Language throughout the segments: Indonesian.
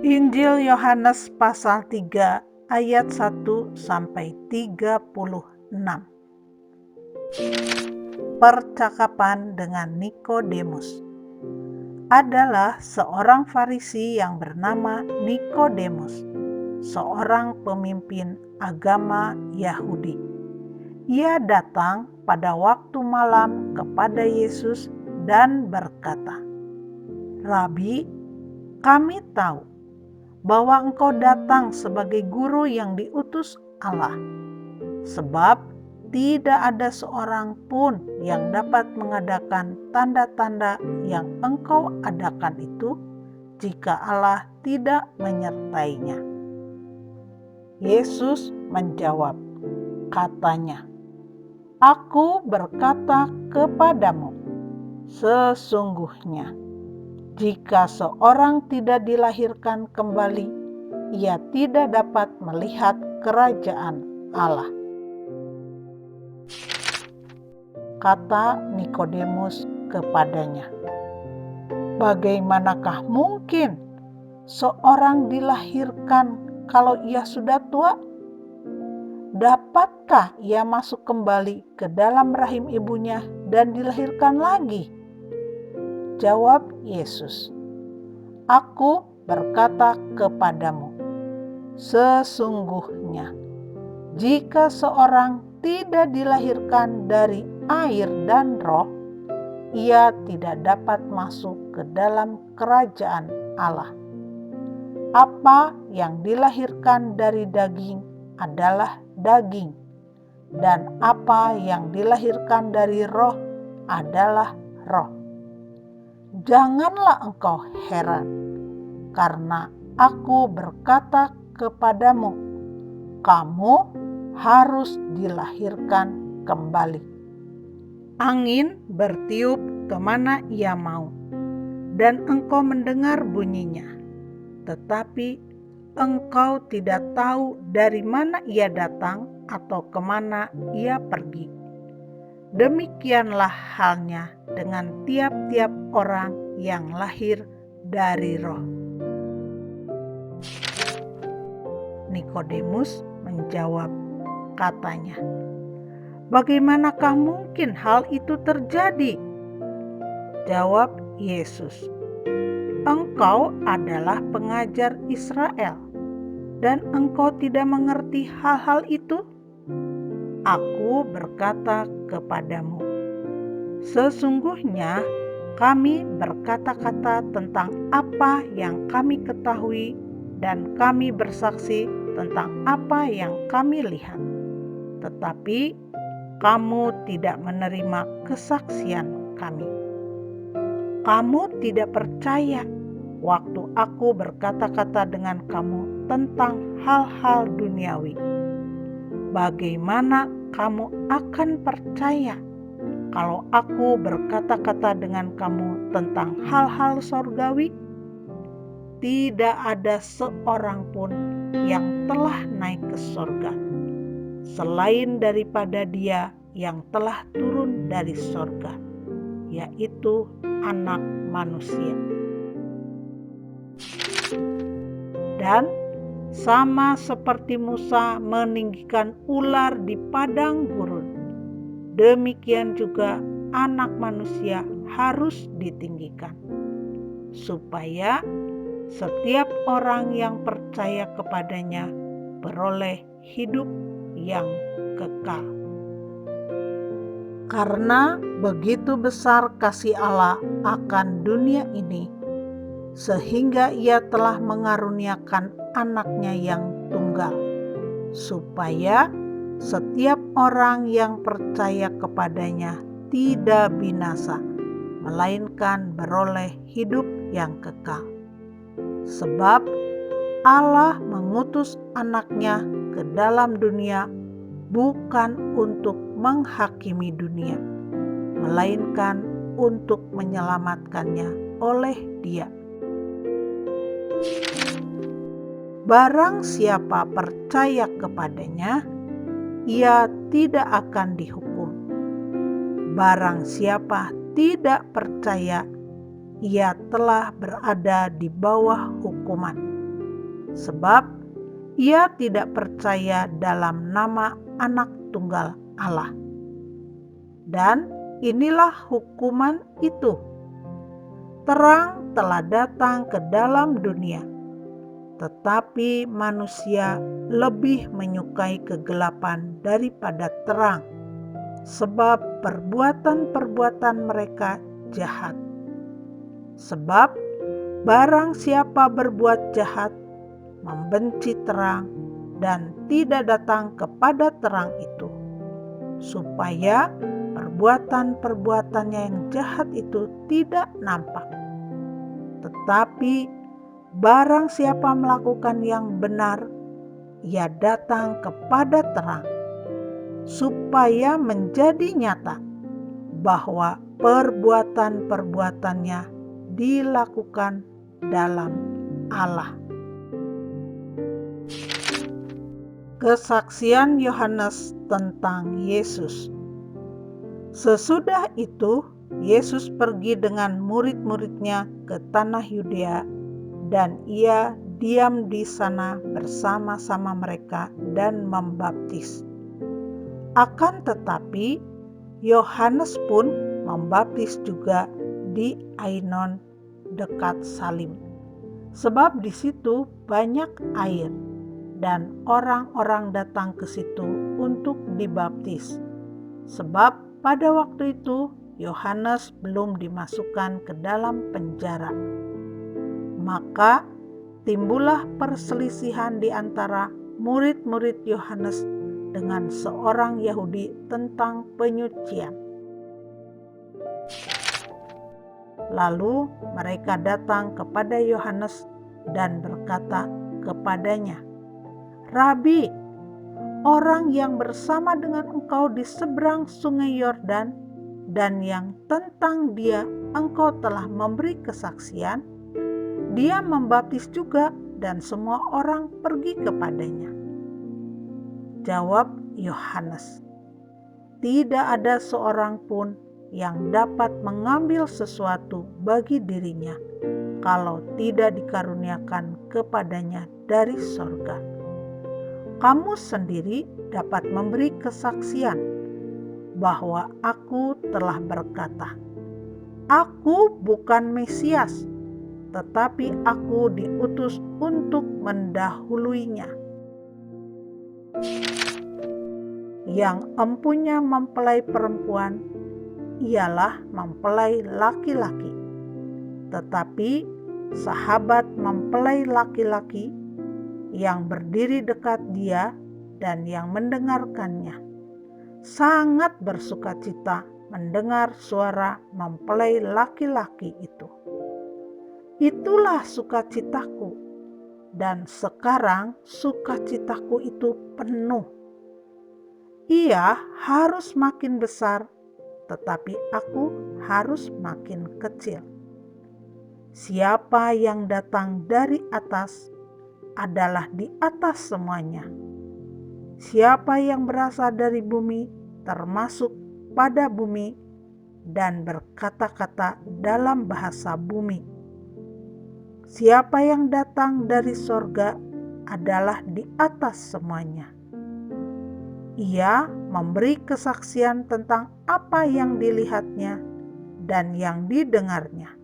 Injil Yohanes pasal 3 ayat 1 sampai 36. Percakapan dengan Nikodemus. Adalah seorang Farisi yang bernama Nikodemus, seorang pemimpin agama Yahudi. Ia datang pada waktu malam kepada Yesus dan berkata, "Rabi, kami tahu bahwa Engkau datang sebagai guru yang diutus Allah, sebab tidak ada seorang pun yang dapat mengadakan tanda-tanda yang Engkau adakan itu jika Allah tidak menyertainya." Yesus menjawab, katanya, "Aku berkata kepadamu, sesungguhnya jika seorang tidak dilahirkan kembali, ia tidak dapat melihat kerajaan Allah." Kata Nikodemus kepadanya, "Bagaimanakah mungkin seorang dilahirkan kalau ia sudah tua? Dapatkah ia masuk kembali ke dalam rahim ibunya dan dilahirkan lagi?" Jawab Yesus, "Aku berkata kepadamu, sesungguhnya jika seorang tidak dilahirkan dari air dan roh, ia tidak dapat masuk ke dalam kerajaan Allah. Apa yang dilahirkan dari daging adalah daging, dan apa yang dilahirkan dari roh adalah roh. Janganlah engkau heran, karena aku berkata kepadamu, kamu harus dilahirkan kembali. Angin bertiup kemana ia mau, dan engkau mendengar bunyinya, tetapi engkau tidak tahu dari mana ia datang atau kemana ia pergi. Demikianlah halnya dengan tiap-tiap orang yang lahir dari roh." Nikodemus menjawab, katanya, "Bagaimanakah mungkin hal itu terjadi?" Jawab Yesus, "Engkau adalah pengajar Israel, dan engkau tidak mengerti hal-hal itu? Aku berkata kepadamu, sesungguhnya kami berkata-kata tentang apa yang kami ketahui, dan kami bersaksi tentang apa yang kami lihat. Tetapi kamu tidak menerima kesaksian kami. Kamu tidak percaya waktu aku berkata-kata dengan kamu tentang hal-hal duniawi. Bagaimana kamu akan percaya kalau aku berkata-kata dengan kamu tentang hal-hal sorgawi? Tidak ada seorang pun yang telah naik ke sorga, selain daripada Dia yang telah turun dari sorga, yaitu Anak Manusia. Dan sama seperti Musa meninggikan ular di padang gurun, demikian juga Anak Manusia harus ditinggikan, supaya setiap orang yang percaya kepadanya beroleh hidup yang kekal. Karena begitu besar kasih Allah akan dunia ini, sehingga Ia telah mengaruniakan Anaknya yang tunggal, supaya setiap orang yang percaya kepadanya tidak binasa, melainkan beroleh hidup yang kekal. Sebab Allah mengutus Anaknya ke dalam dunia bukan untuk menghakimi dunia, melainkan untuk menyelamatkannya oleh Dia. Barang siapa percaya kepadanya, ia tidak akan dihukum. Barang siapa tidak percaya, ia telah berada di bawah hukuman, sebab ia tidak percaya dalam nama Anak Tunggal Allah. Dan inilah hukuman itu: terang telah datang ke dalam dunia, tetapi manusia lebih menyukai kegelapan daripada terang, sebab perbuatan-perbuatan mereka jahat. Sebab barang siapa berbuat jahat, membenci terang dan tidak datang kepada terang itu, supaya perbuatan-perbuatannya yang jahat itu tidak nampak. Tetapi barang siapa melakukan yang benar, ia datang kepada terang, supaya menjadi nyata bahwa perbuatan-perbuatannya dilakukan dalam Allah. Kesaksian Yohanes tentang Yesus. Sesudah itu, Yesus pergi dengan murid-muridnya ke tanah Yudea, dan ia diam di sana bersama-sama mereka dan membaptis. Akan tetapi, Yohanes pun membaptis juga di Ainon dekat Salim, sebab di situ banyak air, dan orang-orang datang ke situ untuk dibaptis. Sebab pada waktu itu Yohanes belum dimasukkan ke dalam penjara. Maka timbullah perselisihan di antara murid-murid Yohanes dengan seorang Yahudi tentang penyucian. Lalu mereka datang kepada Yohanes dan berkata kepadanya, "Rabi, orang yang bersama dengan engkau di seberang sungai Yordan dan yang tentang dia engkau telah memberi kesaksian, dia membaptis juga dan semua orang pergi kepadanya." Jawab Yohanes, "Tidak ada seorang pun yang dapat mengambil sesuatu bagi dirinya kalau tidak dikaruniakan kepadanya dari sorga. Kamu sendiri dapat memberi kesaksian bahwa aku telah berkata, aku bukan Mesias, tetapi aku diutus untuk mendahuluinya. Yang empunya mempelai perempuan ialah mempelai laki-laki, tetapi sahabat mempelai laki-laki yang berdiri dekat dia dan yang mendengarkannya sangat bersukacita mendengar suara mempelai laki-laki itu. Itulah sukacitaku, dan sekarang sukacitaku itu penuh. Ia harus makin besar, tetapi aku harus makin kecil. Siapa yang datang dari atas adalah di atas semuanya. Siapa yang berasal dari bumi termasuk pada bumi dan berkata-kata dalam bahasa bumi. Siapa yang datang dari sorga adalah di atas semuanya. Ia memberi kesaksian tentang apa yang dilihatnya dan yang didengarnya,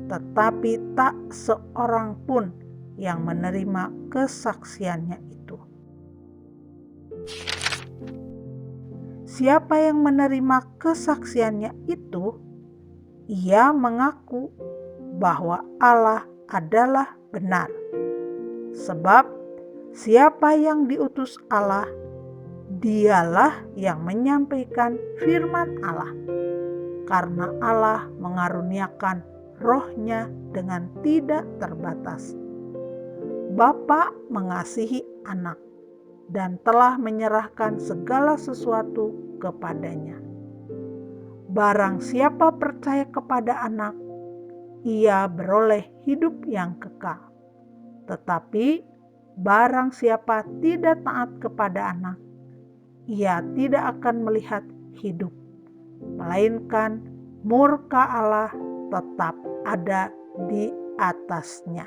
tetapi tak seorang pun yang menerima kesaksiannya itu. Siapa yang menerima kesaksiannya itu, ia mengaku bahwa Allah adalah benar. Sebab siapa yang diutus Allah, dialah yang menyampaikan firman Allah, karena Allah mengaruniakan Roh-Nya dengan tidak terbatas. Bapa mengasihi Anak dan telah menyerahkan segala sesuatu kepadanya. Barang siapa percaya kepada Anak, ia beroleh hidup yang kekal. Tetapi barang siapa tidak taat kepada Anak, ia tidak akan melihat hidup, melainkan murka Allah tetap ada di atasnya.